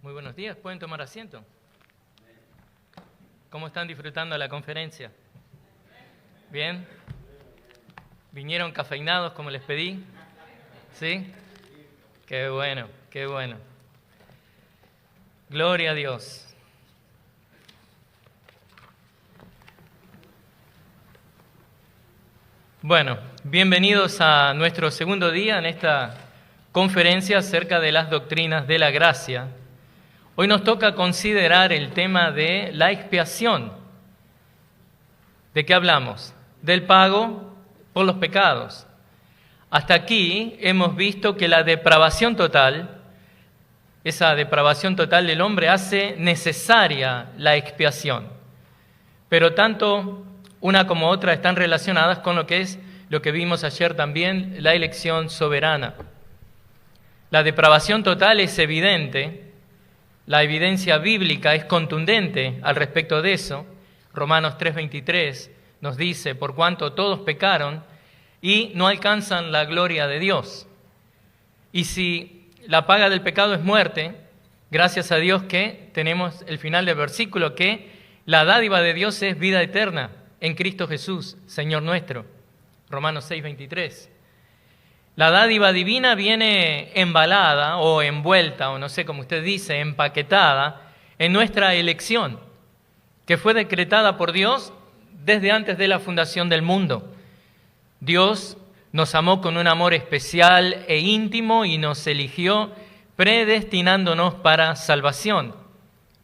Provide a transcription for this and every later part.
Muy buenos días, ¿pueden tomar asiento? ¿Cómo están disfrutando la conferencia? ¿Bien? ¿Vinieron cafeinados como les pedí? ¿Sí? Qué bueno, qué bueno. Gloria a Dios. Bueno, bienvenidos a nuestro segundo día en esta conferencia acerca de las doctrinas de la gracia. Hoy nos toca considerar el tema de la expiación. ¿De qué hablamos? Del pago por los pecados. Hasta aquí hemos visto que la depravación total, esa depravación total del hombre hace necesaria la expiación. Pero tanto una como otra están relacionadas con lo que vimos ayer también, la elección soberana. La depravación total es evidente, la evidencia bíblica es contundente al respecto de eso. Romanos 3:23 nos dice, por cuanto todos pecaron y no alcanzan la gloria de Dios. Y si la paga del pecado es muerte, gracias a Dios que tenemos el final del versículo, que la dádiva de Dios es vida eterna en Cristo Jesús, Señor nuestro. Romanos 6:23. La dádiva divina viene embalada o envuelta, o no sé cómo usted dice, empaquetada en nuestra elección, que fue decretada por Dios desde antes de la fundación del mundo. Dios nos amó con un amor especial e íntimo y nos eligió predestinándonos para salvación.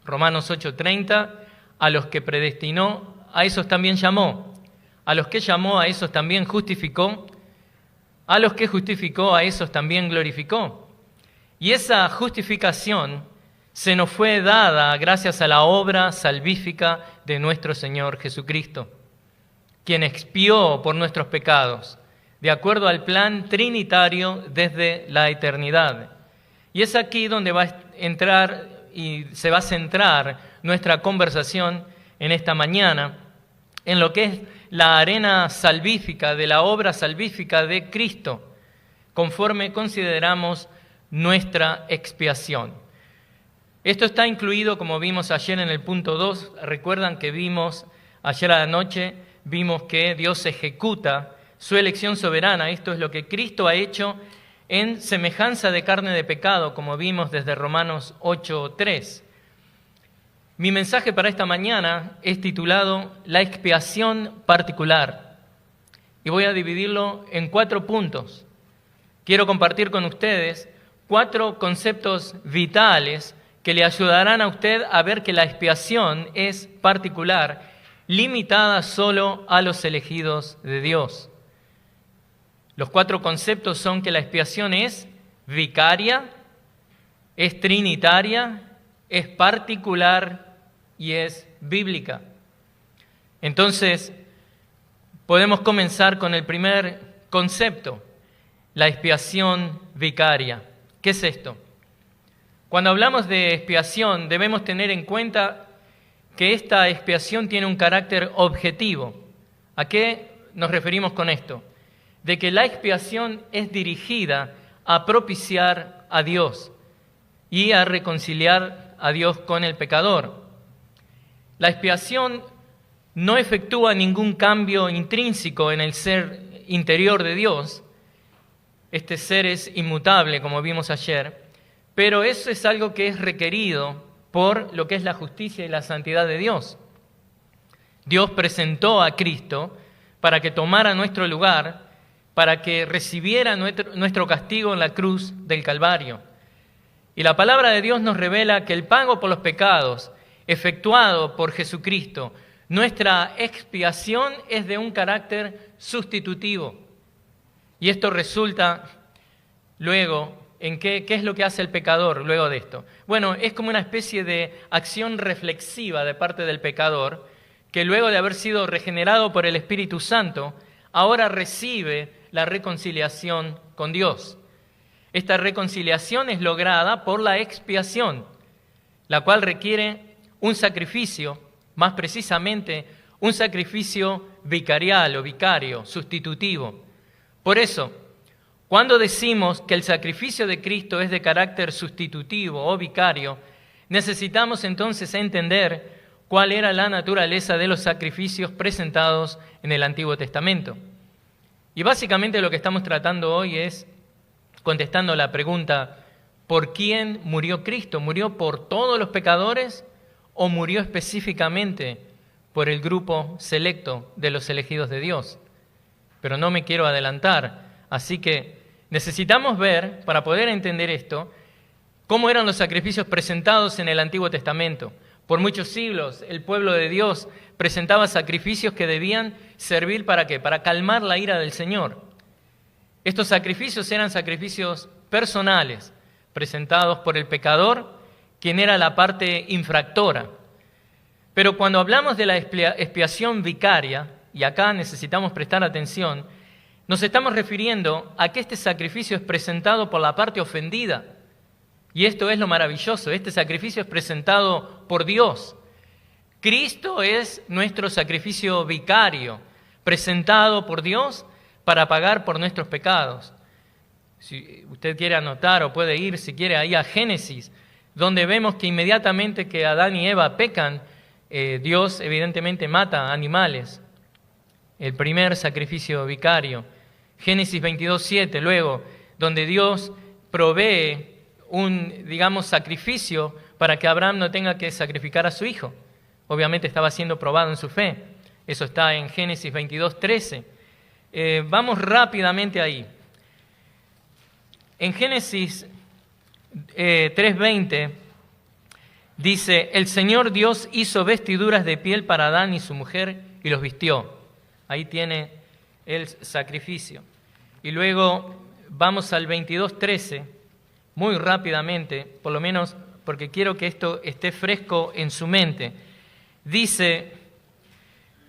Romanos 8:30, a los que predestinó, a esos también llamó. A los que llamó, a esos también justificó. A los que justificó, a esos también glorificó. Y esa justificación se nos fue dada gracias a la obra salvífica de nuestro Señor Jesucristo, quien expió por nuestros pecados, de acuerdo al plan trinitario desde la eternidad. Y es aquí donde va a entrar y se va a centrar nuestra conversación en esta mañana, en lo que es la arena salvífica, de la obra salvífica de Cristo, conforme consideramos nuestra expiación. Esto está incluido, como vimos ayer en el punto 2, recuerdan que vimos ayer a la noche, vimos que Dios ejecuta su elección soberana. Esto es lo que Cristo ha hecho en semejanza de carne de pecado, como vimos desde Romanos 8:3. Mi mensaje para esta mañana es titulado La expiación particular y voy a dividirlo en 4 puntos. Quiero compartir con ustedes 4 conceptos vitales que le ayudarán a usted a ver que la expiación es particular, limitada solo a los elegidos de Dios. Los 4 conceptos son que la expiación es vicaria, es trinitaria, es particular y es bíblica. Entonces, podemos comenzar con el primer concepto, la expiación vicaria. ¿Qué es esto? Cuando hablamos de expiación, debemos tener en cuenta que esta expiación tiene un carácter objetivo. ¿A qué nos referimos con esto? De que la expiación es dirigida a propiciar a Dios y a reconciliar a Dios con el pecador. La expiación no efectúa ningún cambio intrínseco en el ser interior de Dios. Este ser es inmutable, como vimos ayer, pero eso es algo que es requerido por lo que es la justicia y la santidad de Dios. Dios presentó a Cristo para que tomara nuestro lugar, para que recibiera nuestro castigo en la cruz del Calvario. Y la palabra de Dios nos revela que el pago por los pecados, efectuado por Jesucristo, nuestra expiación es de un carácter sustitutivo. Y esto resulta luego en qué es lo que hace el pecador luego de esto. Bueno, es como una especie de acción reflexiva de parte del pecador, que luego de haber sido regenerado por el Espíritu Santo, ahora recibe la reconciliación con Dios. Esta reconciliación es lograda por la expiación, la cual requiere un sacrificio, más precisamente un sacrificio vicarial o vicario, sustitutivo. Por eso, cuando decimos que el sacrificio de Cristo es de carácter sustitutivo o vicario, necesitamos entonces entender cuál era la naturaleza de los sacrificios presentados en el Antiguo Testamento. Y básicamente lo que estamos tratando hoy es contestando la pregunta, ¿por quién murió Cristo? ¿Murió por todos los pecadores o murió específicamente por el grupo selecto de los elegidos de Dios? Pero no me quiero adelantar, así que necesitamos ver, para poder entender esto, cómo eran los sacrificios presentados en el Antiguo Testamento. Por muchos siglos el pueblo de Dios presentaba sacrificios que debían servir ¿para qué? Para calmar la ira del Señor. Estos sacrificios eran sacrificios personales, presentados por el pecador, quien era la parte infractora. Pero cuando hablamos de la expiación vicaria, y acá necesitamos prestar atención, nos estamos refiriendo a que este sacrificio es presentado por la parte ofendida. Y esto es lo maravilloso, este sacrificio es presentado por Dios. Cristo es nuestro sacrificio vicario, presentado por Dios para pagar por nuestros pecados. Si usted quiere anotar o puede ir, si quiere, ahí a Génesis, donde vemos que inmediatamente que Adán y Eva pecan, Dios evidentemente mata animales. El primer sacrificio vicario. Génesis 22:7, luego, donde Dios provee un, sacrificio para que Abraham no tenga que sacrificar a su hijo. Obviamente estaba siendo probado en su fe. Eso está en Génesis 22:13. Vamos rápidamente ahí. En Génesis 3:20 dice, el Señor Dios hizo vestiduras de piel para Adán y su mujer y los vistió. Ahí tiene el sacrificio. Y luego vamos al 22:13, muy rápidamente, por lo menos porque quiero que esto esté fresco en su mente. Dice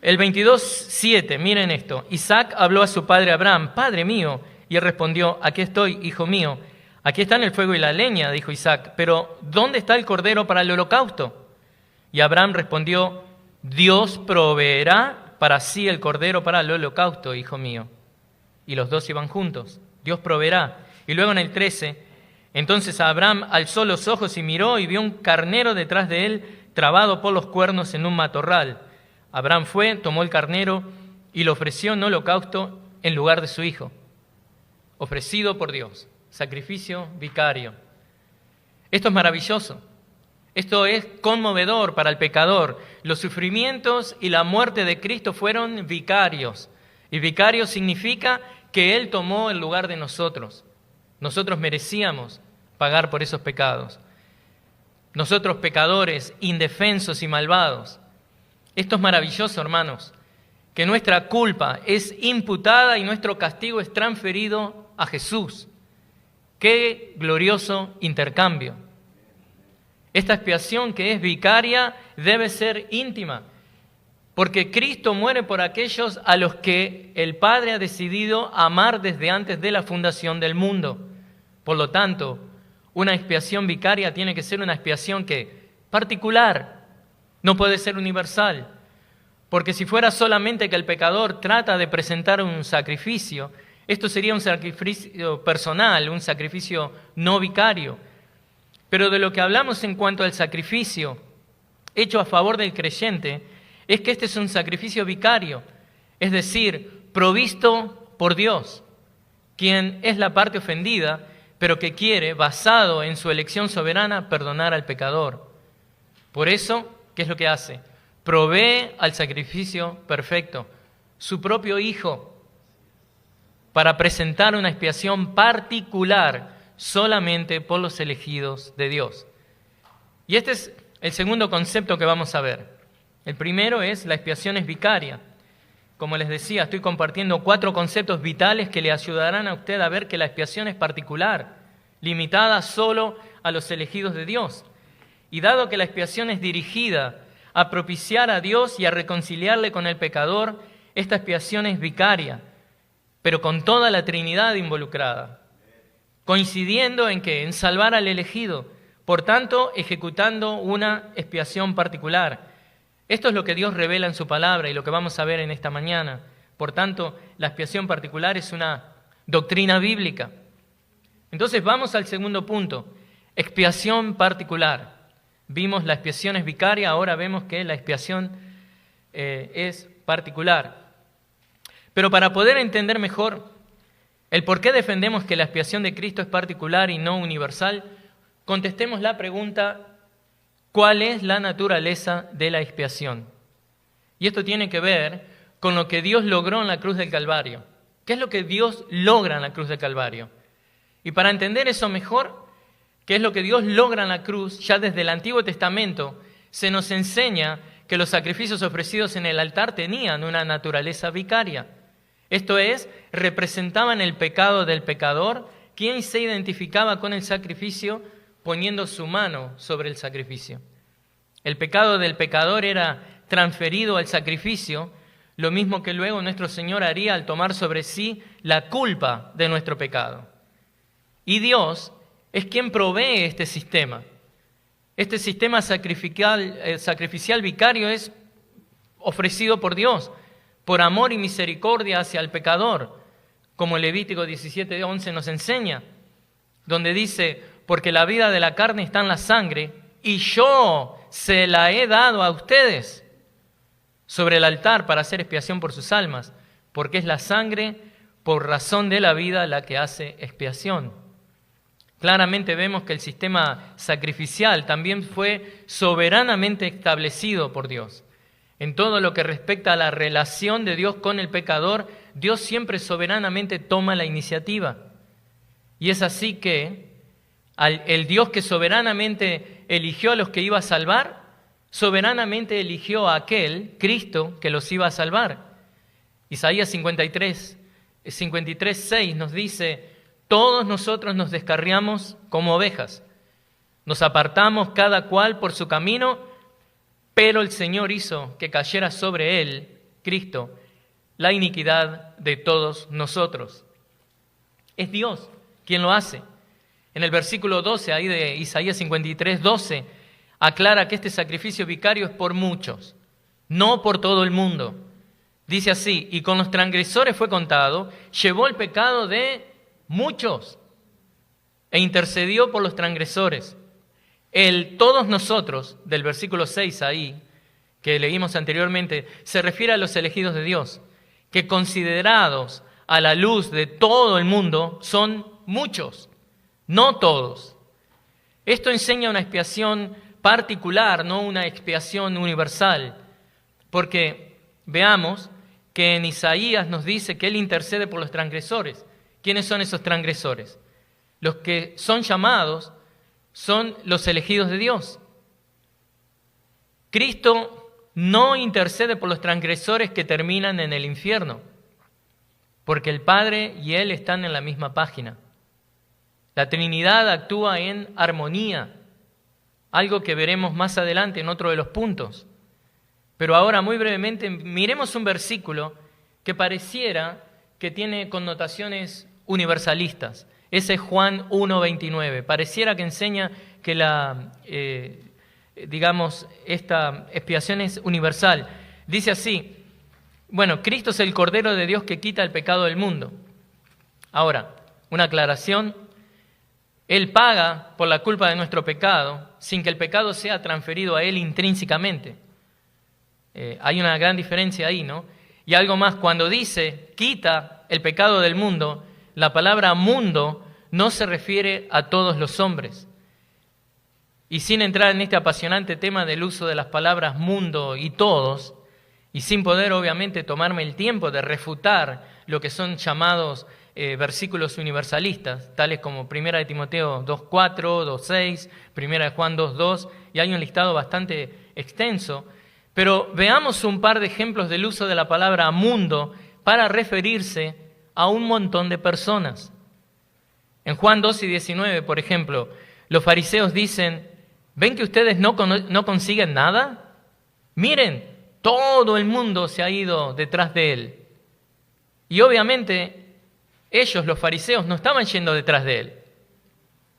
el 22:7, miren esto, Isaac habló a su padre Abraham, Padre mío, y él respondió, aquí estoy, hijo mío. Aquí están el fuego y la leña, dijo Isaac, pero ¿dónde está el cordero para el holocausto? Y Abraham respondió, Dios proveerá para sí el cordero para el holocausto, hijo mío. Y los dos iban juntos, Dios proveerá. Y luego en el 13, entonces Abraham alzó los ojos y miró y vio un carnero detrás de él, trabado por los cuernos en un matorral. Abraham fue, tomó el carnero y lo ofreció en holocausto en lugar de su hijo. Ofrecido por Dios, sacrificio vicario. Esto es maravilloso. Esto es conmovedor para el pecador. Los sufrimientos y la muerte de Cristo fueron vicarios. Y vicario significa que Él tomó el lugar de nosotros. Nosotros merecíamos pagar por esos pecados. Nosotros pecadores, indefensos y malvados. Esto es maravilloso, hermanos, que nuestra culpa es imputada y nuestro castigo es transferido a Jesús. ¡Qué glorioso intercambio! Esta expiación que es vicaria debe ser íntima, porque Cristo muere por aquellos a los que el Padre ha decidido amar desde antes de la fundación del mundo. Por lo tanto, una expiación vicaria tiene que ser una expiación que particular, no puede ser universal, porque si fuera solamente que el pecador trata de presentar un sacrificio, esto sería un sacrificio personal, un sacrificio no vicario. Pero de lo que hablamos en cuanto al sacrificio hecho a favor del creyente es que este es un sacrificio vicario, es decir, provisto por Dios, quien es la parte ofendida, pero que quiere, basado en su elección soberana, perdonar al pecador. Por eso, ¿qué es lo que hace? Provee al sacrificio perfecto, su propio Hijo, para presentar una expiación particular solamente por los elegidos de Dios. Y este es el segundo concepto que vamos a ver. El primero es la expiación es vicaria. Como les decía, estoy compartiendo 4 conceptos vitales que le ayudarán a usted a ver que la expiación es particular, limitada solo a los elegidos de Dios. Y dado que la expiación es dirigida a propiciar a Dios y a reconciliarle con el pecador, esta expiación es vicaria, pero con toda la Trinidad involucrada, coincidiendo en que en salvar al elegido, por tanto, ejecutando una expiación particular. Esto es lo que Dios revela en su palabra y lo que vamos a ver en esta mañana. Por tanto, la expiación particular es una doctrina bíblica. Entonces vamos al segundo punto, expiación particular. Vimos la expiación es vicaria, ahora vemos que la expiación es particular. Pero para poder entender mejor el por qué defendemos que la expiación de Cristo es particular y no universal, contestemos la pregunta: ¿cuál es la naturaleza de la expiación? Y esto tiene que ver con lo que Dios logró en la cruz del Calvario. ¿Qué es lo que Dios logra en la cruz del Calvario? Y para entender eso mejor, qué es lo que Dios logra en la cruz, ya desde el Antiguo Testamento se nos enseña que los sacrificios ofrecidos en el altar tenían una naturaleza vicaria. Esto es, representaban el pecado del pecador, quien se identificaba con el sacrificio poniendo su mano sobre el sacrificio. El pecado del pecador era transferido al sacrificio, lo mismo que luego nuestro Señor haría al tomar sobre sí la culpa de nuestro pecado. Y Dios es quien provee este sistema. Este sistema sacrificial vicario es ofrecido por Dios, por amor y misericordia hacia el pecador, como Levítico 17:11 nos enseña, donde dice: porque la vida de la carne está en la sangre, y yo se la he dado a ustedes sobre el altar para hacer expiación por sus almas, porque es la sangre por razón de la vida la que hace expiación. Claramente vemos que el sistema sacrificial también fue soberanamente establecido por Dios. En todo lo que respecta a la relación de Dios con el pecador, Dios siempre soberanamente toma la iniciativa. Y es así que el Dios que soberanamente eligió a los que iba a salvar, soberanamente eligió a aquel, Cristo, que los iba a salvar. Isaías 53:6 nos dice: todos nosotros nos descarriamos como ovejas, nos apartamos cada cual por su camino, pero el Señor hizo que cayera sobre él, Cristo, la iniquidad de todos nosotros. Es Dios quien lo hace. En el versículo 12, ahí de Isaías 53:12, aclara que este sacrificio vicario es por muchos, no por todo el mundo. Dice así: y con los transgresores fue contado, llevó el pecado de muchos e intercedió por los transgresores. El todos nosotros, del versículo 6 ahí, que leímos anteriormente, se refiere a los elegidos de Dios, que considerados a la luz de todo el mundo son muchos, no todos. Esto enseña una expiación particular, no una expiación universal, porque veamos que en Isaías nos dice que Él intercede por los transgresores. ¿Quiénes son esos transgresores? Los que son llamados son los elegidos de Dios. Cristo no intercede por los transgresores que terminan en el infierno, porque el Padre y Él están en la misma página. La Trinidad actúa en armonía, algo que veremos más adelante en otro de los puntos. Pero ahora, muy brevemente, miremos un versículo que pareciera que tiene connotaciones universalistas. Ese es Juan 1:29. Pareciera que enseña que esta expiación es universal. Dice así: bueno, Cristo es el Cordero de Dios que quita el pecado del mundo. Ahora, una aclaración: Él paga por la culpa de nuestro pecado sin que el pecado sea transferido a Él intrínsecamente. Hay una gran diferencia ahí, ¿no? Y algo más, cuando dice quita el pecado del mundo, la palabra mundo no se refiere a todos los hombres. Y sin entrar en este apasionante tema del uso de las palabras mundo y todos, y sin poder obviamente tomarme el tiempo de refutar lo que son llamados versículos universalistas, tales como 1 de Timoteo 2:4, 2:6, 1 de Juan 2:2, y hay un listado bastante extenso. Pero veamos un par de ejemplos del uso de la palabra mundo para referirse a un montón de personas. En Juan 2:19, por ejemplo, los fariseos dicen: ¿ven que ustedes no consiguen nada? Miren, todo el mundo se ha ido detrás de él. Y obviamente ellos, los fariseos, no estaban yendo detrás de él.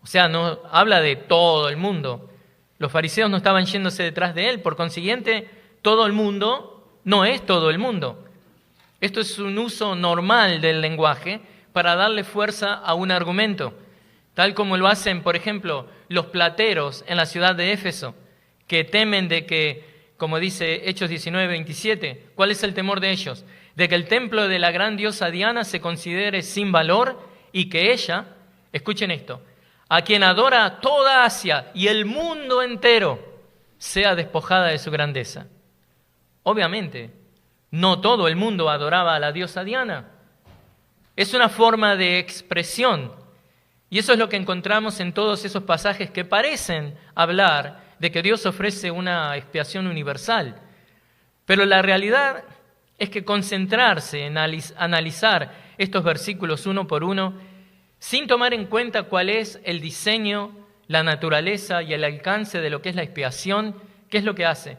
O sea, no habla de todo el mundo. Los fariseos no estaban yéndose detrás de él, por consiguiente, todo el mundo no es todo el mundo. Esto es un uso normal del lenguaje para darle fuerza a un argumento, tal como lo hacen, por ejemplo, los plateros en la ciudad de Éfeso. que temen de que, como dice Hechos 19:27, ¿cuál es el temor de ellos? De que el templo de la gran diosa Diana se considere sin valor y que ella, escuchen esto, a quien adora toda Asia y el mundo entero, sea despojada de su grandeza. Obviamente, no todo el mundo adoraba a la diosa Diana. Es una forma de expresión. Y eso es lo que encontramos en todos esos pasajes que parecen hablar de que Dios ofrece una expiación universal. Pero la realidad es que concentrarse en analizar estos versículos uno por uno, sin tomar en cuenta cuál es el diseño, la naturaleza y el alcance de lo que es la expiación, ¿qué es lo que hace?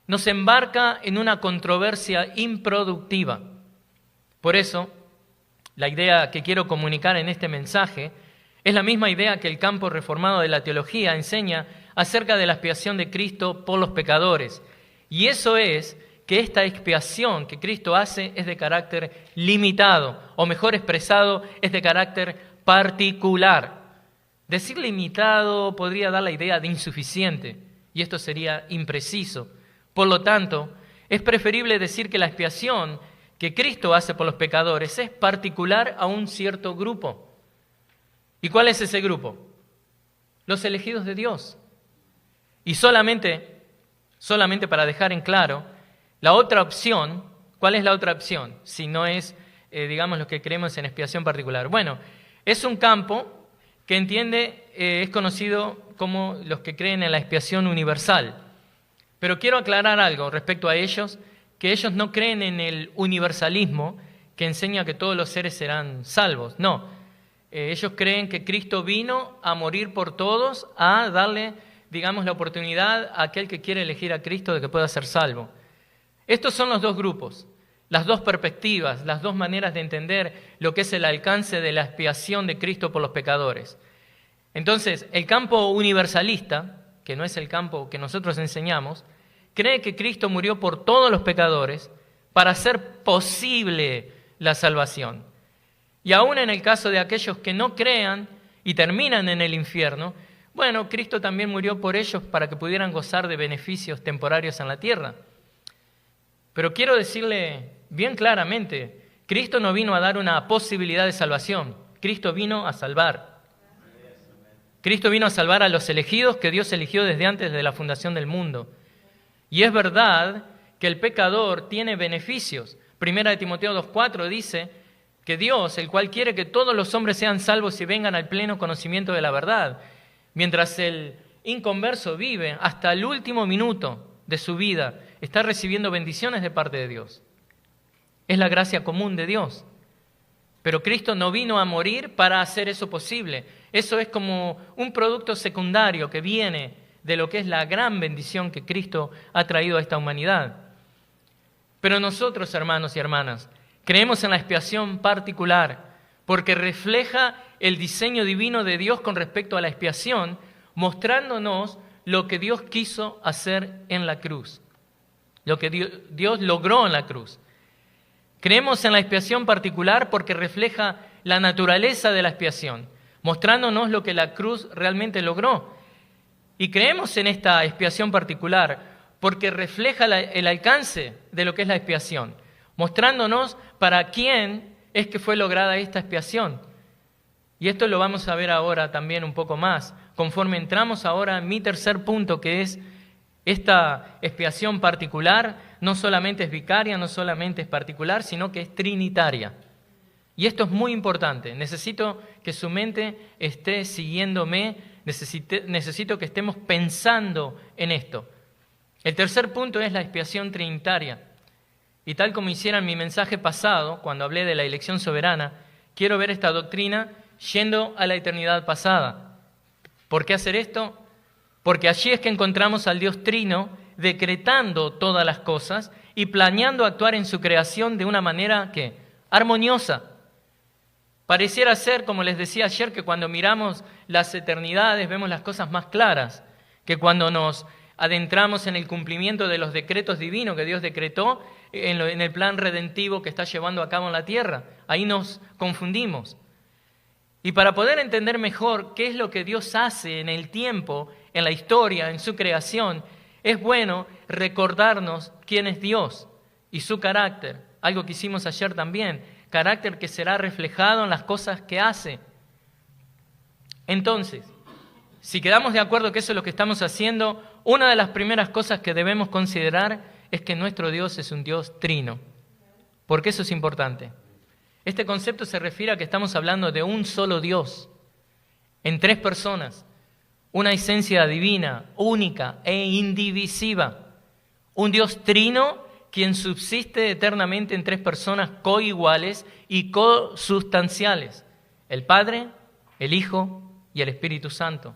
Nos embarca en una controversia improductiva. Por eso, la idea que quiero comunicar en este mensaje es la misma idea que el campo reformado de la teología enseña acerca de la expiación de Cristo por los pecadores. Y eso es que esta expiación que Cristo hace es de carácter limitado, o mejor expresado, es de carácter particular. Decir limitado podría dar la idea de insuficiente, y esto sería impreciso. Por lo tanto, es preferible decir que la expiación que Cristo hace por los pecadores es particular a un cierto grupo. ¿Y cuál es ese grupo? Los elegidos de Dios. Y solamente para dejar en claro, la otra opción, ¿cuál es la otra opción? Si no es, digamos, los que creemos en expiación particular. Bueno, es un campo que es conocido como los que creen en la expiación universal. Pero quiero aclarar algo respecto a ellos, que ellos no creen en el universalismo que enseña que todos los seres serán salvos. No. Ellos creen que Cristo vino a morir por todos, a darle, digamos, la oportunidad a aquel que quiere elegir a Cristo de que pueda ser salvo. Estos son los dos grupos, las dos perspectivas, las dos maneras de entender lo que es el alcance de la expiación de Cristo por los pecadores. Entonces, el campo universalista, que no es el campo que nosotros enseñamos, cree que Cristo murió por todos los pecadores para hacer posible la salvación. Y aún en el caso de aquellos que no crean y terminan en el infierno, bueno, Cristo también murió por ellos para que pudieran gozar de beneficios temporarios en la tierra. Pero quiero decirle bien claramente, Cristo no vino a dar una posibilidad de salvación, Cristo vino a salvar. Cristo vino a salvar a los elegidos que Dios eligió desde antes de la fundación del mundo. Y es verdad que el pecador tiene beneficios. Primera de Timoteo 2:4 dice que Dios, el cual quiere que todos los hombres sean salvos y vengan al pleno conocimiento de la verdad, mientras el inconverso vive hasta el último minuto de su vida, está recibiendo bendiciones de parte de Dios. Es la gracia común de Dios. Pero Cristo no vino a morir para hacer eso posible. Eso es como un producto secundario que viene de lo que es la gran bendición que Cristo ha traído a esta humanidad. Pero nosotros, hermanos y hermanas, creemos en la expiación particular porque refleja el diseño divino de Dios con respecto a la expiación, mostrándonos lo que Dios quiso hacer en la cruz, lo que Dios logró en la cruz. Creemos en la expiación particular porque refleja la naturaleza de la expiación, mostrándonos lo que la cruz realmente logró. Y creemos en esta expiación particular porque refleja el alcance de lo que es la expiación, mostrándonos para quién es que fue lograda esta expiación. Y esto lo vamos a ver ahora también un poco más, conforme entramos ahora en mi tercer punto, que es esta expiación particular, no solamente es vicaria, no solamente es particular, sino que es trinitaria. Y esto es muy importante. Necesito que su mente esté siguiéndome, necesito que estemos pensando en esto. El tercer punto es la expiación trinitaria. Y tal como hiciera en mi mensaje pasado, cuando hablé de la elección soberana, quiero ver esta doctrina yendo a la eternidad pasada. ¿Por qué hacer esto? Porque allí es que encontramos al Dios Trino decretando todas las cosas y planeando actuar en su creación de una manera ¿qué? Armoniosa. Pareciera ser, como les decía ayer, que cuando miramos las eternidades vemos las cosas más claras, que cuando nos adentramos en el cumplimiento de los decretos divinos que Dios decretó en el plan redentivo que está llevando a cabo en la tierra. Ahí nos confundimos. Y para poder entender mejor qué es lo que Dios hace en el tiempo, en la historia, en su creación, es bueno recordarnos quién es Dios y su carácter, algo que hicimos ayer también, carácter que será reflejado en las cosas que hace. Entonces, si quedamos de acuerdo que eso es lo que estamos haciendo, una de las primeras cosas que debemos considerar es que nuestro Dios es un Dios trino. ¿Por qué eso es importante? Este concepto se refiere a que estamos hablando de un solo Dios, en tres personas, una esencia divina, única e indivisiva. Un Dios trino quien subsiste eternamente en tres personas coiguales y cosustanciales, el Padre, el Hijo y el Espíritu Santo.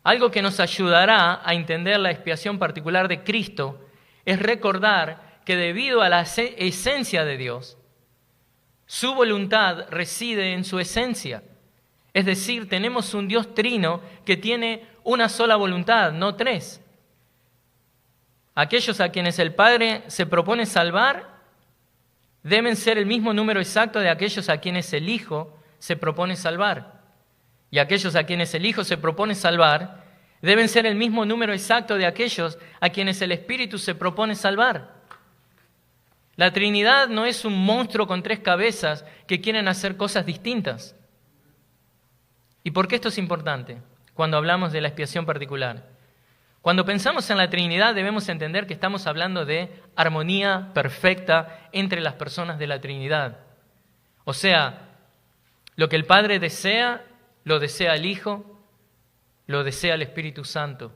Algo que nos ayudará a entender la expiación particular de Cristo es recordar que debido a la esencia de Dios, su voluntad reside en su esencia. Es decir, tenemos un Dios trino que tiene una sola voluntad, no tres. Aquellos a quienes el Padre se propone salvar deben ser el mismo número exacto de aquellos a quienes el Hijo se propone salvar. Y aquellos a quienes el Hijo se propone salvar deben ser el mismo número exacto de aquellos a quienes el Espíritu se propone salvar. La Trinidad no es un monstruo con tres cabezas que quieren hacer cosas distintas. ¿Y por qué esto es importante cuando hablamos de la expiación particular? Cuando pensamos en la Trinidad debemos entender que estamos hablando de armonía perfecta entre las personas de la Trinidad. O sea, lo que el Padre desea, lo desea el Hijo, lo desea el Espíritu Santo.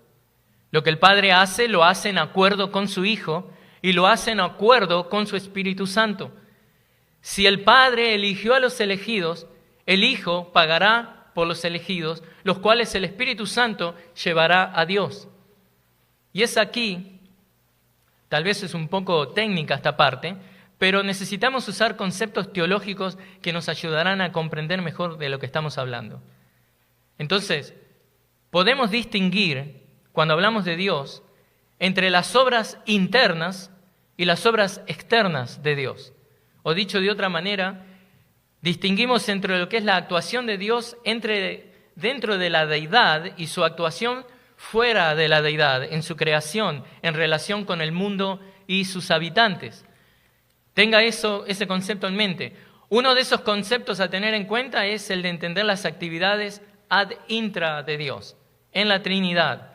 Lo que el Padre hace, lo hace en acuerdo con su Hijo y lo hace en acuerdo con su Espíritu Santo. Si el Padre eligió a los elegidos, el Hijo pagará por los elegidos, los cuales el Espíritu Santo llevará a Dios. Y es aquí, tal vez es un poco técnica esta parte, pero necesitamos usar conceptos teológicos que nos ayudarán a comprender mejor de lo que estamos hablando. Entonces, podemos distinguir, cuando hablamos de Dios, entre las obras internas y las obras externas de Dios. O dicho de otra manera, distinguimos entre lo que es la actuación de Dios dentro de la deidad y su actuación fuera de la deidad, en su creación, en relación con el mundo y sus habitantes. Tenga ese concepto en mente. Uno de esos conceptos a tener en cuenta es el de entender las actividades ad intra de Dios, en la Trinidad.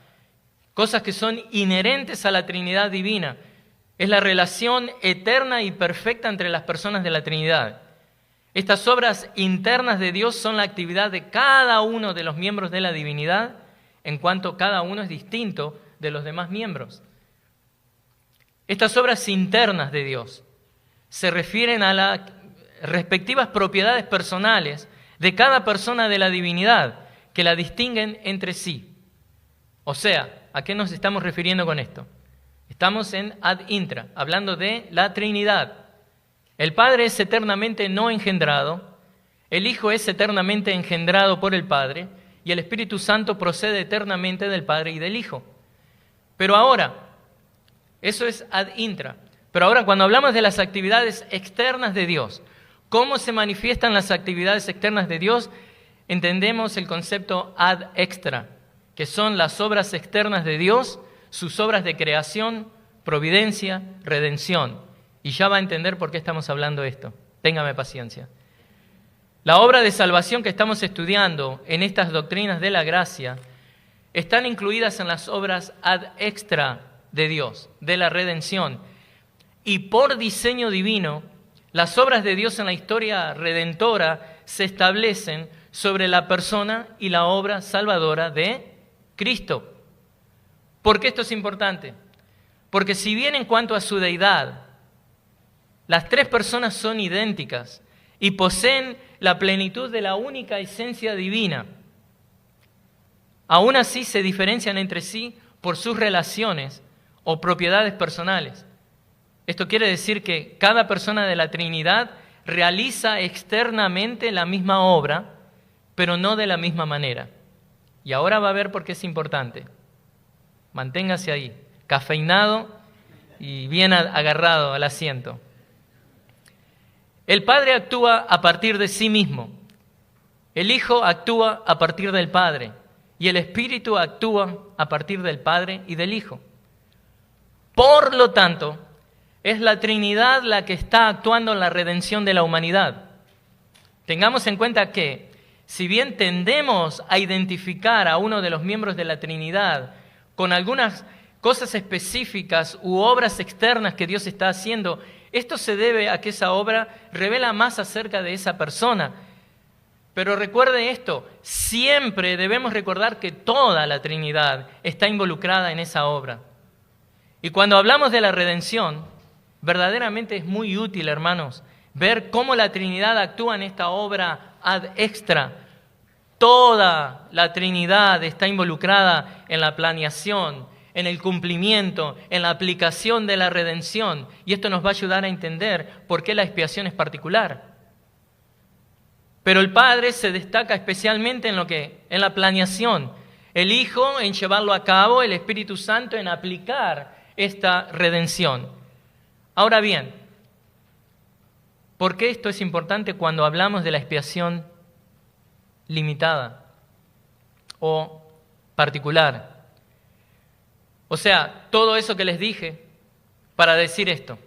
Cosas que son inherentes a la Trinidad divina. Es la relación eterna y perfecta entre las personas de la Trinidad. Estas obras internas de Dios son la actividad de cada uno de los miembros de la divinidad, en cuanto cada uno es distinto de los demás miembros. Estas obras internas de Dios se refieren a las respectivas propiedades personales de cada persona de la divinidad, que la distinguen entre sí. O sea, ¿a qué nos estamos refiriendo con esto? Estamos en ad intra, hablando de la Trinidad. El Padre es eternamente no engendrado, el Hijo es eternamente engendrado por el Padre, y el Espíritu Santo procede eternamente del Padre y del Hijo. Pero ahora, eso es ad intra. Pero ahora, cuando hablamos de las actividades externas de Dios, ¿cómo se manifiestan las actividades externas de Dios? Entendemos el concepto ad extra, que son las obras externas de Dios, sus obras de creación, providencia, redención. Y ya va a entender por qué estamos hablando de esto. Téngame paciencia. La obra de salvación que estamos estudiando en estas doctrinas de la gracia están incluidas en las obras ad extra de Dios, de la redención. Y por diseño divino, las obras de Dios en la historia redentora se establecen sobre la persona y la obra salvadora de Cristo. ¿Por qué esto es importante? Porque si bien en cuanto a su deidad, las tres personas son idénticas y poseen la plenitud de la única esencia divina, aún así se diferencian entre sí por sus relaciones o propiedades personales. Esto quiere decir que cada persona de la Trinidad realiza externamente la misma obra, pero no de la misma manera. Y ahora va a ver por qué es importante. Manténgase ahí, cafeinado y bien agarrado al asiento. El Padre actúa a partir de sí mismo, el Hijo actúa a partir del Padre y el Espíritu actúa a partir del Padre y del Hijo. Por lo tanto, es la Trinidad la que está actuando en la redención de la humanidad. Tengamos en cuenta que, si bien tendemos a identificar a uno de los miembros de la Trinidad con algunas cosas específicas u obras externas que Dios está haciendo, esto se debe a que esa obra revela más acerca de esa persona. Pero recuerde esto, siempre debemos recordar que toda la Trinidad está involucrada en esa obra. Y cuando hablamos de la redención, verdaderamente es muy útil, hermanos, ver cómo la Trinidad actúa en esta obra ad extra. Toda la Trinidad está involucrada en la planeación, en el cumplimiento, en la aplicación de la redención. Y esto nos va a ayudar a entender por qué la expiación es particular. Pero el Padre se destaca especialmente en la planeación, el Hijo en llevarlo a cabo, el Espíritu Santo en aplicar esta redención. Ahora bien, ¿por qué esto es importante cuando hablamos de la expiación limitada o particular? O sea, todo eso que les dije para decir esto.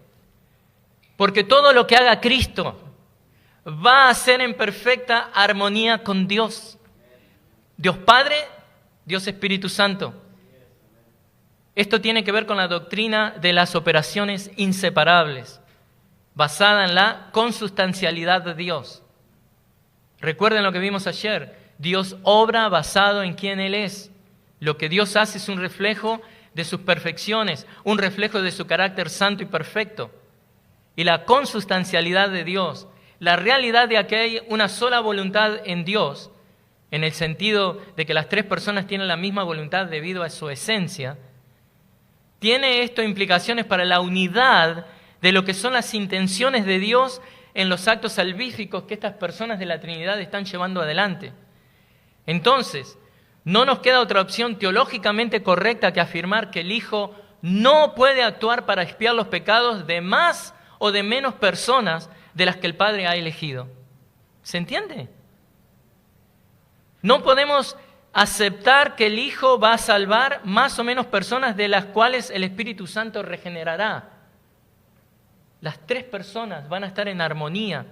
Porque todo lo que haga Cristo va a ser en perfecta armonía con Dios. Dios Padre, Dios Espíritu Santo. Esto tiene que ver con la doctrina de las operaciones inseparables, basada en la consustancialidad de Dios. Recuerden lo que vimos ayer. Dios obra basado en quién Él es. Lo que Dios hace es un reflejo de sus perfecciones, un reflejo de su carácter santo y perfecto. Y la consustancialidad de Dios, la realidad de que hay una sola voluntad en Dios, en el sentido de que las tres personas tienen la misma voluntad debido a su esencia, tiene esto implicaciones para la unidad de lo que son las intenciones de Dios en los actos salvíficos que estas personas de la Trinidad están llevando adelante. Entonces, no nos queda otra opción teológicamente correcta que afirmar que el Hijo no puede actuar para expiar los pecados de más o de menos personas de las que el Padre ha elegido. ¿Se entiende? No podemos aceptar que el Hijo va a salvar más o menos personas de las cuales el Espíritu Santo regenerará. Las tres personas van a estar en armonía.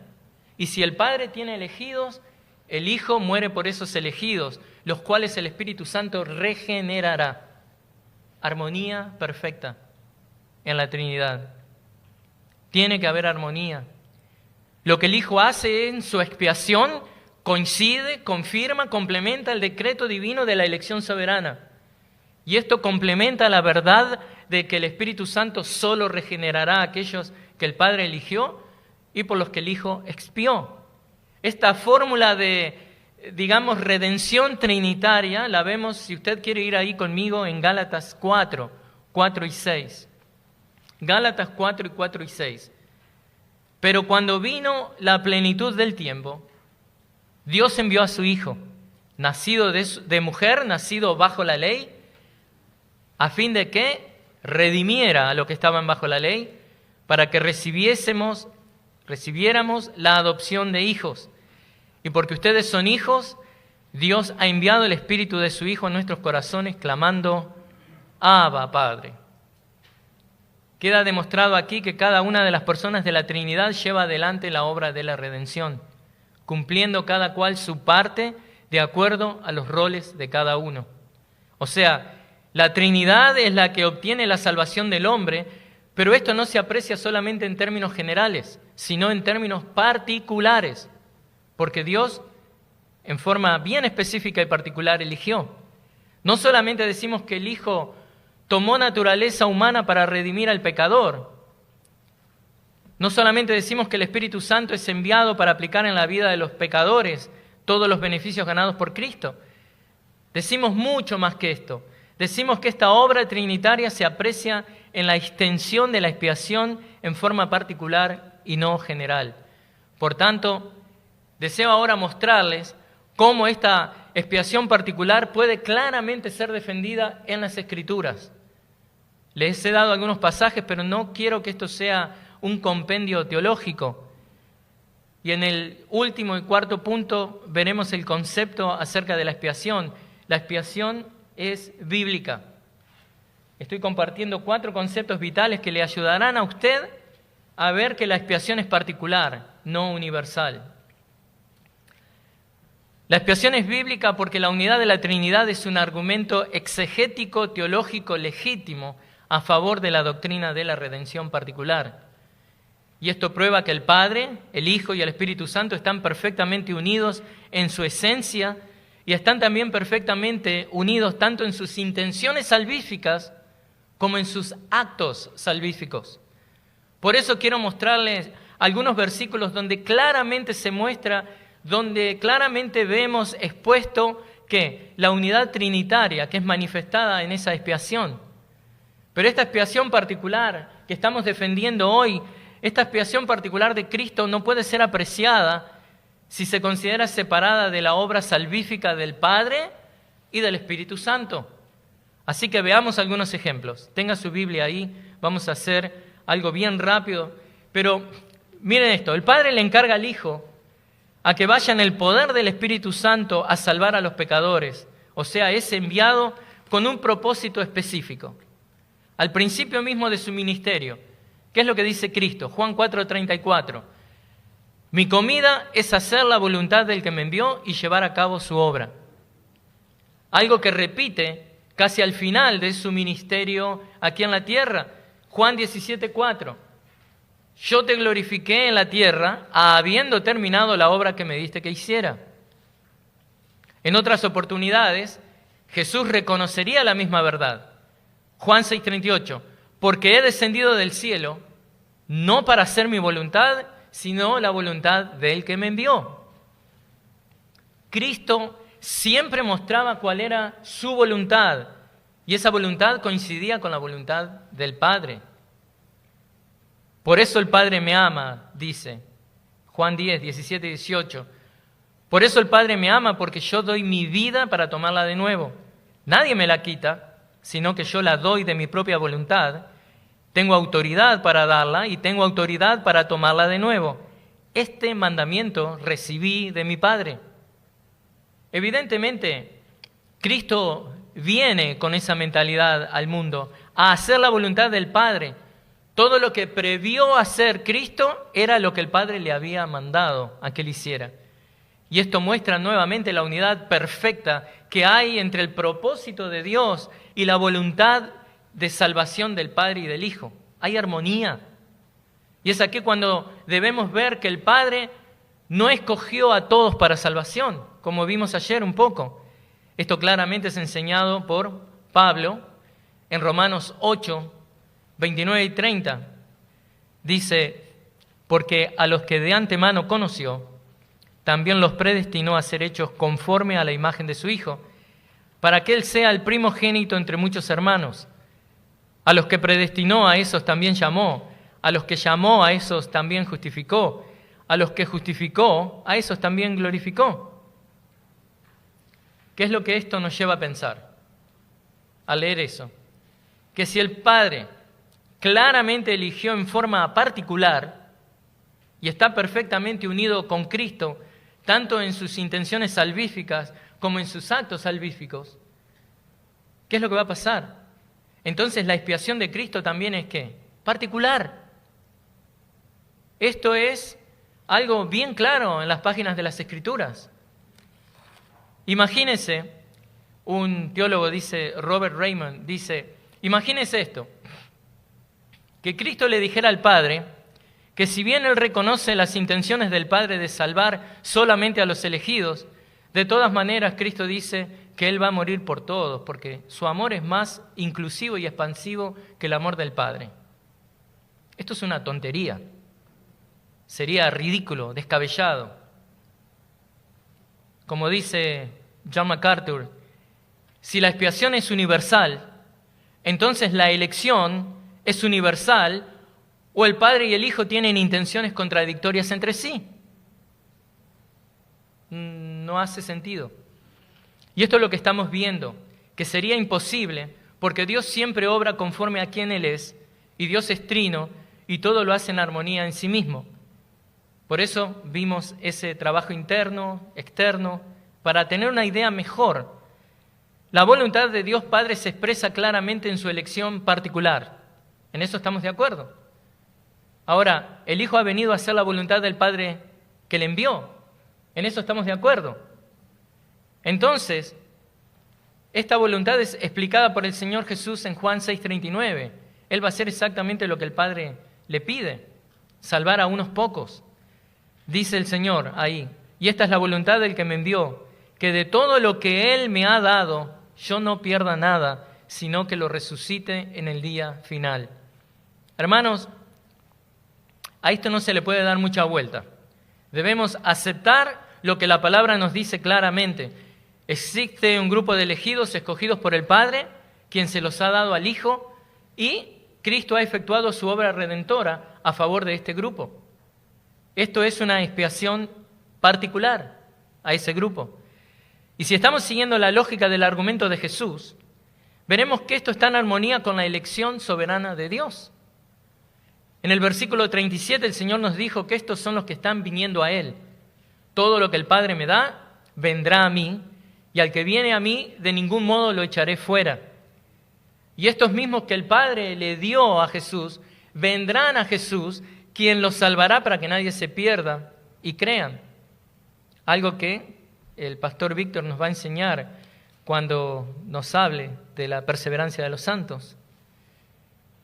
Y si el Padre tiene elegidos, el Hijo muere por esos elegidos, los cuales el Espíritu Santo regenerará. Armonía perfecta en la Trinidad. Tiene que haber armonía. Lo que el Hijo hace en su expiación coincide, confirma, complementa el decreto divino de la elección soberana. Y esto complementa la verdad de que el Espíritu Santo solo regenerará a aquellos que el Padre eligió y por los que el Hijo expió. Esta fórmula de, digamos, redención trinitaria la vemos, si usted quiere ir ahí conmigo, en Gálatas 4 y 6. Gálatas 4 y 6. Pero cuando vino la plenitud del tiempo, Dios envió a su Hijo, nacido de mujer, nacido bajo la ley, a fin de que redimiera a los que estaban bajo la ley, para que recibiéramos la adopción de hijos. Y porque ustedes son hijos, Dios ha enviado el Espíritu de su Hijo en nuestros corazones, clamando, Abba, Padre. Queda demostrado aquí que cada una de las personas de la Trinidad lleva adelante la obra de la redención, cumpliendo cada cual su parte de acuerdo a los roles de cada uno. O sea, la Trinidad es la que obtiene la salvación del hombre, pero esto no se aprecia solamente en términos generales, sino en términos particulares, porque Dios, en forma bien específica y particular, eligió. No solamente decimos que el Hijo tomó naturaleza humana para redimir al pecador, no solamente decimos que el Espíritu Santo es enviado para aplicar en la vida de los pecadores todos los beneficios ganados por Cristo. Decimos mucho más que esto. Decimos que esta obra trinitaria se aprecia en la extensión de la expiación en forma particular y no general. Por tanto, deseo ahora mostrarles cómo esta expiación particular puede claramente ser defendida en las Escrituras. Les he dado algunos pasajes, pero no quiero que esto sea un compendio teológico. Y en el último y cuarto punto veremos el concepto acerca de la expiación. La expiación es bíblica. Estoy compartiendo 4 conceptos vitales que le ayudarán a usted a ver que la expiación es particular, no universal. La expiación es bíblica porque la unidad de la Trinidad es un argumento exegético, teológico, legítimo a favor de la doctrina de la redención particular. Y esto prueba que el Padre, el Hijo y el Espíritu Santo están perfectamente unidos en su esencia y están también perfectamente unidos tanto en sus intenciones salvíficas como en sus actos salvíficos. Por eso quiero mostrarles algunos versículos donde claramente se muestra, donde claramente vemos expuesto que la unidad trinitaria que es manifestada en esa expiación. Pero esta expiación particular que estamos defendiendo hoy, esta expiación particular de Cristo no puede ser apreciada si se considera separada de la obra salvífica del Padre y del Espíritu Santo. Así que veamos algunos ejemplos. Tenga su Biblia ahí, vamos a hacer algo bien rápido. Pero miren esto, el Padre le encarga al Hijo a que vaya en el poder del Espíritu Santo a salvar a los pecadores. O sea, es enviado con un propósito específico. Al principio mismo de su ministerio. ¿Qué es lo que dice Cristo? Juan 4:34. Mi comida es hacer la voluntad del que me envió y llevar a cabo su obra. Algo que repite casi al final de su ministerio aquí en la tierra. Juan 17:4. Yo te glorifiqué en la tierra, habiendo terminado la obra que me diste que hiciera. En otras oportunidades, Jesús reconocería la misma verdad. Juan 6:38. Porque he descendido del cielo, no para hacer mi voluntad, sino la voluntad del que me envió. Cristo siempre mostraba cuál era su voluntad, y esa voluntad coincidía con la voluntad del Padre. Por eso el Padre me ama, dice Juan 10, 17 y 18. Por eso el Padre me ama, porque yo doy mi vida para tomarla de nuevo. Nadie me la quita, sino que yo la doy de mi propia voluntad. Tengo autoridad para darla y tengo autoridad para tomarla de nuevo. Este mandamiento recibí de mi Padre. Evidentemente, Cristo viene con esa mentalidad al mundo, a hacer la voluntad del Padre. Todo lo que previó hacer Cristo era lo que el Padre le había mandado a que él hiciera. Y esto muestra nuevamente la unidad perfecta que hay entre el propósito de Dios y la voluntad de salvación del Padre y del Hijo. Hay armonía. Y es aquí cuando debemos ver que el Padre no escogió a todos para salvación, como vimos ayer un poco. Esto claramente es enseñado por Pablo en Romanos 8, 29 y 30. Dice, porque a los que de antemano conoció, también los predestinó a ser hechos conforme a la imagen de su Hijo, para que Él sea el primogénito entre muchos hermanos. A los que predestinó, a esos también llamó. A los que llamó, a esos también justificó. A los que justificó, a esos también glorificó. ¿Qué es lo que esto nos lleva a pensar al leer eso? Que si el Padre claramente eligió en forma particular y está perfectamente unido con Cristo, tanto en sus intenciones salvíficas como en sus actos salvíficos, ¿qué es lo que va a pasar? Entonces la expiación de Cristo también es ¿qué? Particular. Esto es algo bien claro en las páginas de las Escrituras. Imagínese, un teólogo dice, Robert Raymond, dice, imagínese esto, que Cristo le dijera al Padre que si bien Él reconoce las intenciones del Padre de salvar solamente a los elegidos, de todas maneras Cristo dice que Él va a morir por todos, porque su amor es más inclusivo y expansivo que el amor del Padre. Esto es una tontería. Sería ridículo, descabellado. Como dice John MacArthur, si la expiación es universal, entonces la elección es universal, o el Padre y el Hijo tienen intenciones contradictorias entre sí. No hace sentido. Y esto es lo que estamos viendo, que sería imposible, porque Dios siempre obra conforme a quien Él es, y Dios es trino, y todo lo hace en armonía en sí mismo. Por eso vimos ese trabajo interno, externo, para tener una idea mejor. La voluntad de Dios Padre se expresa claramente en su elección particular. En eso estamos de acuerdo. Ahora, el Hijo ha venido a hacer la voluntad del Padre que le envió. En eso estamos de acuerdo. Entonces, esta voluntad es explicada por el Señor Jesús en Juan 6:39. Él va a hacer exactamente lo que el Padre le pide, salvar a unos pocos. Dice el Señor ahí, y esta es la voluntad del que me envió, que de todo lo que Él me ha dado, yo no pierda nada, sino que lo resucite en el día final. Hermanos, a esto no se le puede dar mucha vuelta. Debemos aceptar lo que la palabra nos dice claramente. Existe un grupo de elegidos escogidos por el Padre, quien se los ha dado al Hijo, y Cristo ha efectuado su obra redentora a favor de este grupo. Esto es una expiación particular a ese grupo. Y si estamos siguiendo la lógica del argumento de Jesús, veremos que esto está en armonía con la elección soberana de Dios. En el versículo 37 el Señor nos dijo que estos son los que están viniendo a Él. Todo lo que el Padre me da, vendrá a mí, y al que viene a mí, de ningún modo lo echaré fuera. Y estos mismos que el Padre le dio a Jesús, vendrán a Jesús, quien los salvará para que nadie se pierda y crean. Algo que el pastor Víctor nos va a enseñar cuando nos hable de la perseverancia de los santos.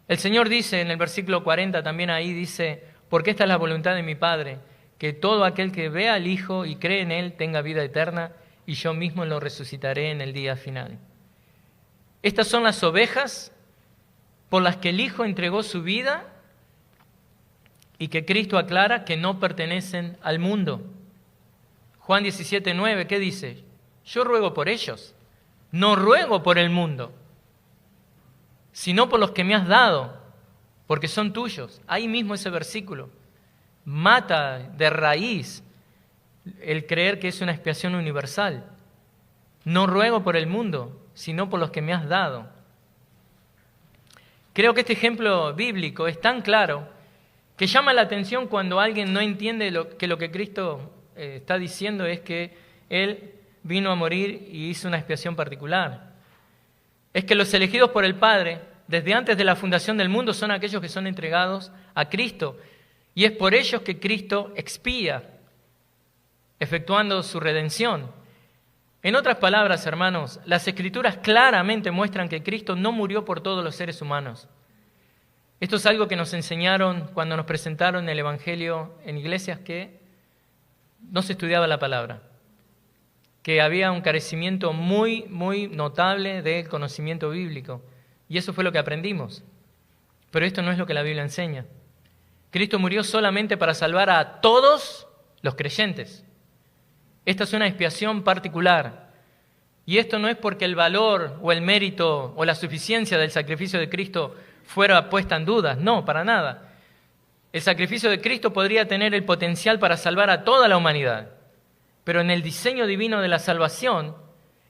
El Señor dice en el versículo 40, también ahí dice, porque esta es la voluntad de mi Padre, que todo aquel que vea al Hijo y cree en Él tenga vida eterna, y yo mismo lo resucitaré en el día final. Estas son las ovejas por las que el Hijo entregó su vida y que Cristo aclara que no pertenecen al mundo. Juan 17:9, ¿qué dice? Yo ruego por ellos, no ruego por el mundo, sino por los que me has dado, porque son tuyos. Ahí mismo ese versículo mata de raíz el creer que es una expiación universal. No ruego por el mundo, sino por los que me has dado. Creo que este ejemplo bíblico es tan claro que llama la atención cuando alguien no entiende que lo que Cristo está diciendo es que Él vino a morir y hizo una expiación particular. Es que los elegidos por el Padre, desde antes de la fundación del mundo, son aquellos que son entregados a Cristo. Y es por ellos que Cristo expía, efectuando su redención. En otras palabras, hermanos, las Escrituras claramente muestran que Cristo no murió por todos los seres humanos. Esto es algo que nos enseñaron cuando nos presentaron el Evangelio en iglesias que no se estudiaba la palabra, que había un carecimiento muy, muy notable del conocimiento bíblico. Y eso fue lo que aprendimos. Pero esto no es lo que la Biblia enseña. Cristo murió solamente para salvar a todos los creyentes. Esta es una expiación particular. Y esto no es porque el valor o el mérito o la suficiencia del sacrificio de Cristo fuera puesta en duda. No, para nada. El sacrificio de Cristo podría tener el potencial para salvar a toda la humanidad. Pero en el diseño divino de la salvación,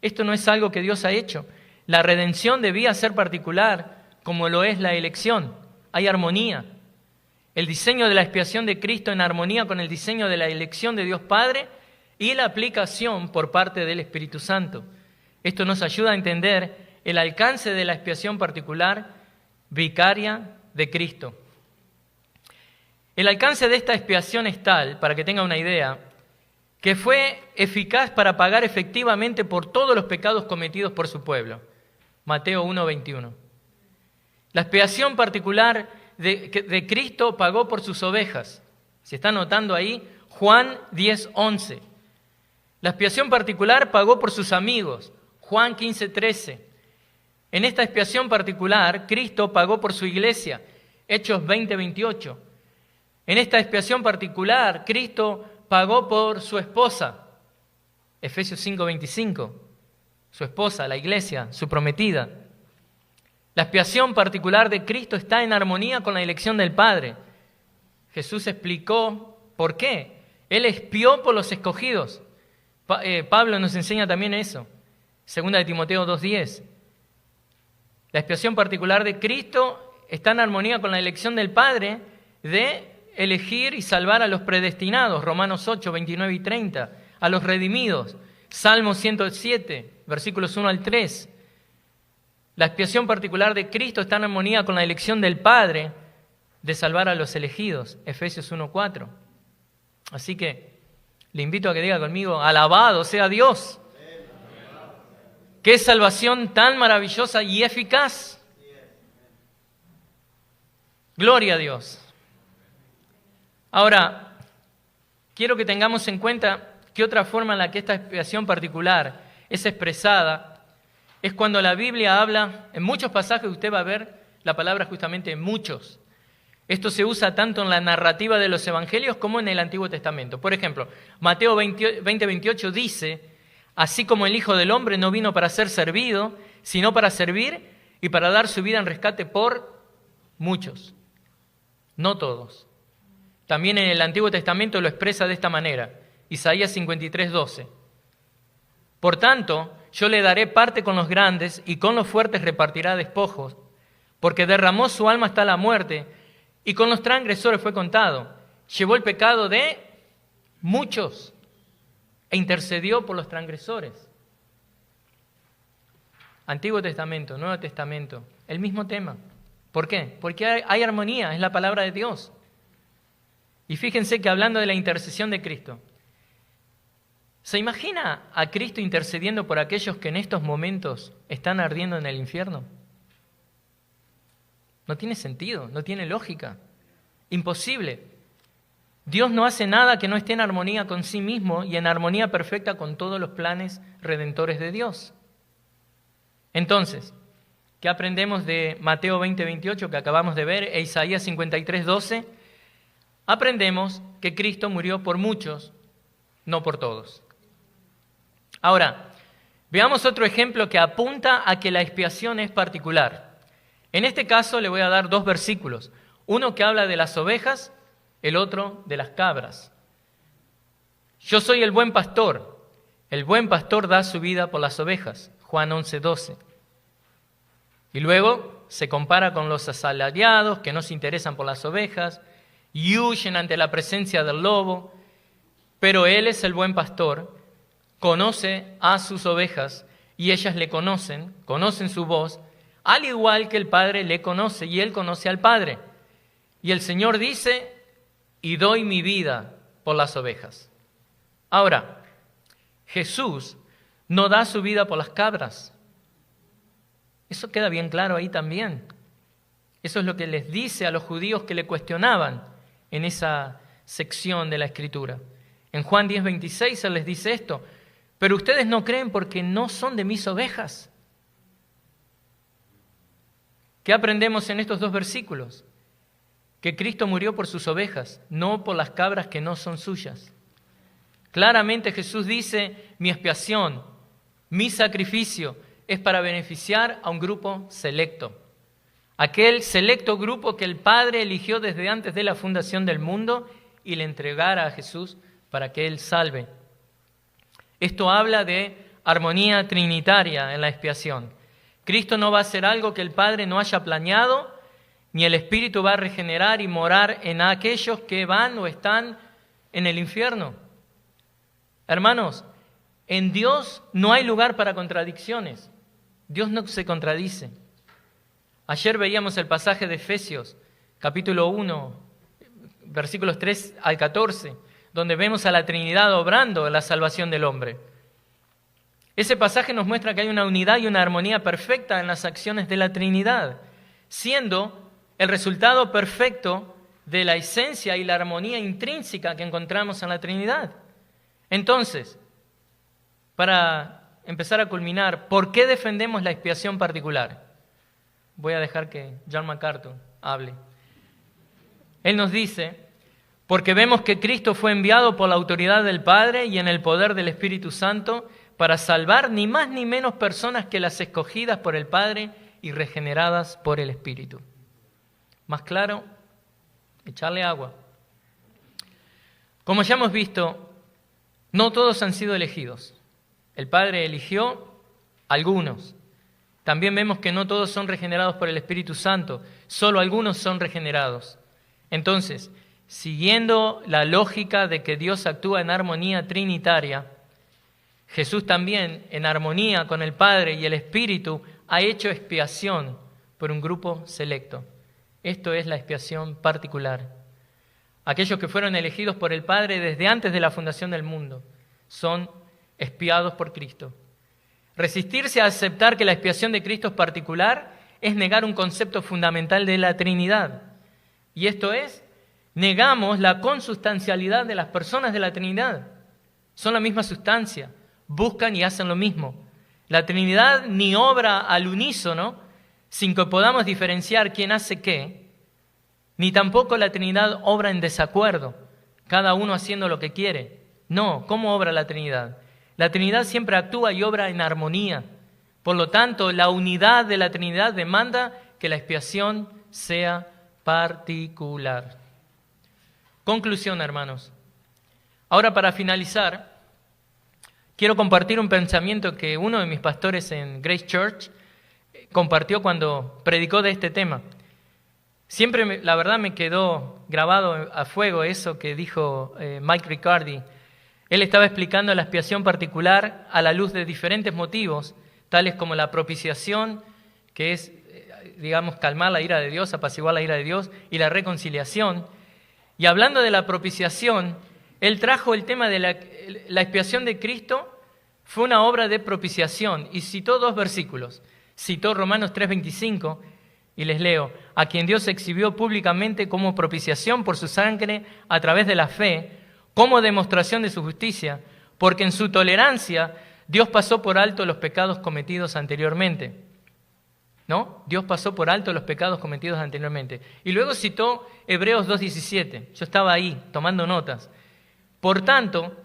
esto no es algo que Dios ha hecho. La redención debía ser particular, como lo es la elección. Hay armonía. El diseño de la expiación de Cristo en armonía con el diseño de la elección de Dios Padre y la aplicación por parte del Espíritu Santo. Esto nos ayuda a entender el alcance de la expiación particular vicaria de Cristo. El alcance de esta expiación es tal, para que tenga una idea, que fue eficaz para pagar efectivamente por todos los pecados cometidos por su pueblo. Mateo 1:21. La expiación particular de Cristo pagó por sus ovejas. Si está notando ahí, Juan 10:11. La expiación particular pagó por sus amigos. Juan 15:13. En esta expiación particular, Cristo pagó por su iglesia. Hechos 20:28. En esta expiación particular, Cristo pagó por su esposa. Efesios 5:25. Su esposa, la iglesia, su prometida. La expiación particular de Cristo está en armonía con la elección del Padre. Jesús explicó por qué. Él expió por los escogidos. Pablo nos enseña también eso. 2 de Timoteo 2:10. La expiación particular de Cristo está en armonía con la elección del Padre de elegir y salvar a los predestinados. Romanos 8:29 y 30. A los redimidos. Salmo 107, versículos 1 al 3. La expiación particular de Cristo está en armonía con la elección del Padre de salvar a los elegidos, Efesios 1:4. Así que le invito a que diga conmigo, alabado sea Dios. ¡Qué salvación tan maravillosa y eficaz! Gloria a Dios. Ahora, quiero que tengamos en cuenta que otra forma en la que esta expiación particular es expresada es cuando la Biblia habla, en muchos pasajes usted va a ver la palabra justamente muchos. Esto se usa tanto en la narrativa de los evangelios como en el Antiguo Testamento. Por ejemplo, Mateo 20:28 dice, así como el Hijo del Hombre no vino para ser servido, sino para servir y para dar su vida en rescate por muchos, no todos. También en el Antiguo Testamento lo expresa de esta manera, Isaías 53:12. Por tanto, yo le daré parte con los grandes y con los fuertes repartirá despojos, porque derramó su alma hasta la muerte y con los transgresores fue contado. Llevó el pecado de muchos e intercedió por los transgresores. Antiguo Testamento, Nuevo Testamento, el mismo tema. ¿Por qué? Porque hay armonía, es la palabra de Dios. Y fíjense que hablando de la intercesión de Cristo, ¿se imagina a Cristo intercediendo por aquellos que en estos momentos están ardiendo en el infierno? No tiene sentido, no tiene lógica. Imposible. Dios no hace nada que no esté en armonía con sí mismo y en armonía perfecta con todos los planes redentores de Dios. Entonces, ¿qué aprendemos de Mateo 20:28 que acabamos de ver e Isaías 53:12? Aprendemos que Cristo murió por muchos, no por todos. Ahora, veamos otro ejemplo que apunta a que la expiación es particular. En este caso le voy a dar dos versículos, uno que habla de las ovejas, el otro de las cabras. Yo soy el buen pastor da su vida por las ovejas, Juan 11:12. Y luego se compara con los asalariados que no se interesan por las ovejas y huyen ante la presencia del lobo, pero Él es el buen pastor, conoce a sus ovejas y ellas le conocen su voz, al igual que el Padre le conoce y Él conoce al Padre. Y el Señor dice, y doy mi vida por las ovejas. Ahora, Jesús no da su vida por las cabras. Eso queda bien claro ahí también. Eso es lo que les dice a los judíos que le cuestionaban en esa sección de la Escritura. En Juan 10:26 Él les dice esto, pero ustedes no creen porque no son de mis ovejas. ¿Qué aprendemos en estos dos versículos? Que Cristo murió por sus ovejas, no por las cabras que no son suyas. Claramente Jesús dice, mi expiación, mi sacrificio es para beneficiar a un grupo selecto. Aquel selecto grupo que el Padre eligió desde antes de la fundación del mundo y le entregara a Jesús para que Él salve. Esto habla de armonía trinitaria en la expiación. Cristo no va a hacer algo que el Padre no haya planeado, ni el Espíritu va a regenerar y morar en aquellos que van o están en el infierno. Hermanos, en Dios no hay lugar para contradicciones. Dios no se contradice. Ayer veíamos el pasaje de Efesios, capítulo 1, versículos 3 al 14, donde vemos a la Trinidad obrando en la salvación del hombre. Ese pasaje nos muestra que hay una unidad y una armonía perfecta en las acciones de la Trinidad, siendo el resultado perfecto de la esencia y la armonía intrínseca que encontramos en la Trinidad. Entonces, para empezar a culminar, ¿por qué defendemos la expiación particular? Voy a dejar que John MacArthur hable. Él nos dice, porque vemos que Cristo fue enviado por la autoridad del Padre y en el poder del Espíritu Santo para salvar ni más ni menos personas que las escogidas por el Padre y regeneradas por el Espíritu. Más claro, echarle agua. Como ya hemos visto, no todos han sido elegidos. El Padre eligió algunos. También vemos que no todos son regenerados por el Espíritu Santo, solo algunos son regenerados. Entonces, siguiendo la lógica de que Dios actúa en armonía trinitaria, Jesús también, en armonía con el Padre y el Espíritu, ha hecho expiación por un grupo selecto. Esto es la expiación particular. Aquellos que fueron elegidos por el Padre desde antes de la fundación del mundo son expiados por Cristo. Resistirse a aceptar que la expiación de Cristo es particular es negar un concepto fundamental de la Trinidad. Y esto es, negamos la consustancialidad de las personas de la Trinidad. Son la misma sustancia, buscan y hacen lo mismo. La Trinidad ni obra al unísono, sin que podamos diferenciar quién hace qué, ni tampoco la Trinidad obra en desacuerdo, cada uno haciendo lo que quiere. No, ¿cómo obra la Trinidad? La Trinidad siempre actúa y obra en armonía. Por lo tanto, la unidad de la Trinidad demanda que la expiación sea particular. Conclusión, hermanos. Ahora, para finalizar, quiero compartir un pensamiento que uno de mis pastores en Grace Church compartió cuando predicó de este tema. Siempre, la verdad, me quedó grabado a fuego eso que dijo Mike Riccardi. Él estaba explicando la expiación particular a la luz de diferentes motivos, tales como la propiciación, que es, digamos, calmar la ira de Dios, apaciguar la ira de Dios, y la reconciliación. Y hablando de la propiciación, él trajo el tema de la expiación de Cristo, fue una obra de propiciación, y citó dos versículos. Citó Romanos 3:25, y les leo: a quien Dios exhibió públicamente como propiciación por su sangre a través de la fe, como demostración de su justicia, porque en su tolerancia Dios pasó por alto los pecados cometidos anteriormente. ¿No? Dios pasó por alto los pecados cometidos anteriormente. Y luego citó Hebreos 2:17. Yo estaba ahí tomando notas. Por tanto,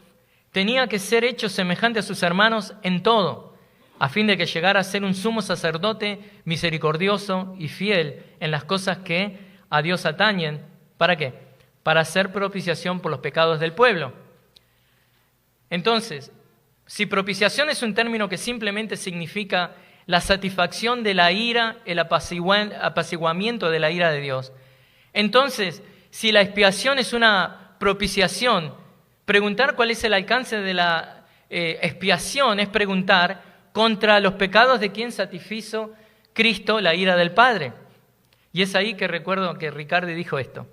tenía que ser hecho semejante a sus hermanos en todo, a fin de que llegara a ser un sumo sacerdote misericordioso y fiel en las cosas que a Dios atañen. ¿Para qué? Para hacer propiciación por los pecados del pueblo. Entonces, si propiciación es un término que simplemente significa la satisfacción de la ira, el apaciguamiento de la ira de Dios, entonces, si la expiación es una propiciación, preguntar cuál es el alcance de la expiación es preguntar contra los pecados de quien satisfizo Cristo la ira del Padre. Y es ahí que recuerdo que Riccardi dijo esto.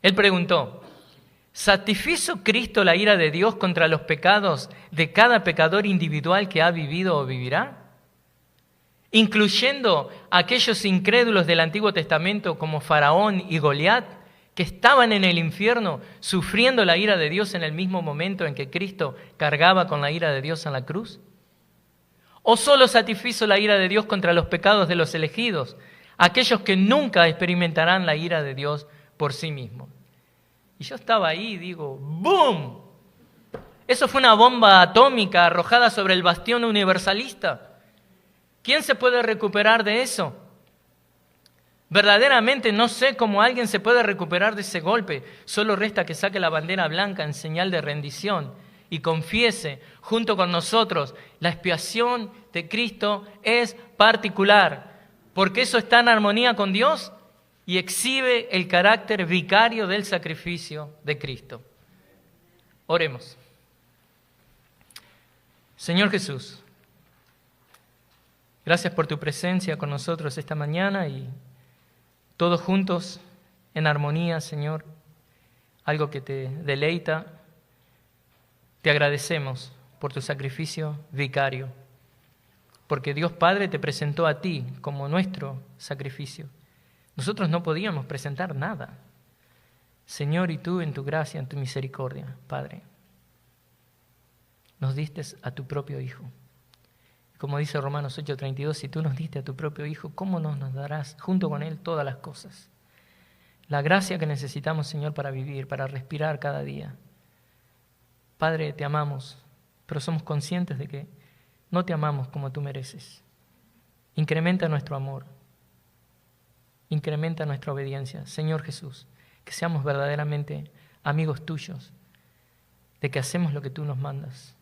Él preguntó: ¿satisfizo Cristo la ira de Dios contra los pecados de cada pecador individual que ha vivido o vivirá? Incluyendo a aquellos incrédulos del Antiguo Testamento como Faraón y Goliat, que estaban en el infierno sufriendo la ira de Dios en el mismo momento en que Cristo cargaba con la ira de Dios en la cruz. ¿O solo satisfizo la ira de Dios contra los pecados de los elegidos, aquellos que nunca experimentarán la ira de Dios por sí mismos? Y yo estaba ahí y digo, ¡boom! Eso fue una bomba atómica arrojada sobre el bastión universalista. ¿Quién se puede recuperar de eso? Verdaderamente no sé cómo alguien se puede recuperar de ese golpe. Solo resta que saque la bandera blanca en señal de rendición y confiese junto con nosotros: la expiación de Cristo es particular, porque eso está en armonía con Dios y exhibe el carácter vicario del sacrificio de Cristo. Oremos. Señor Jesús, gracias por tu presencia con nosotros esta mañana y todos juntos en armonía, Señor, algo que te deleita. Te agradecemos por tu sacrificio vicario, porque Dios Padre te presentó a ti como nuestro sacrificio. Nosotros no podíamos presentar nada. Señor, y tú en tu gracia, en tu misericordia, Padre, nos diste a tu propio Hijo. Como dice Romanos 8:32, si tú nos diste a tu propio Hijo, ¿cómo no nos darás junto con Él todas las cosas? La gracia que necesitamos, Señor, para vivir, para respirar cada día. Padre, te amamos, pero somos conscientes de que no te amamos como tú mereces. Incrementa nuestro amor. Incrementa nuestra obediencia. Señor Jesús, que seamos verdaderamente amigos tuyos, de que hacemos lo que tú nos mandas.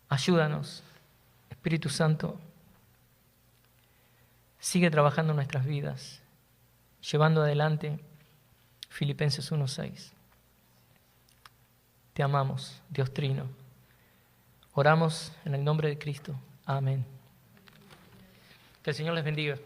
Ayúdanos, Espíritu Santo, sigue trabajando en nuestras vidas, llevando adelante Filipenses 1:6. Te amamos, Dios Trino. Oramos en el nombre de Cristo. Amén. Que el Señor les bendiga.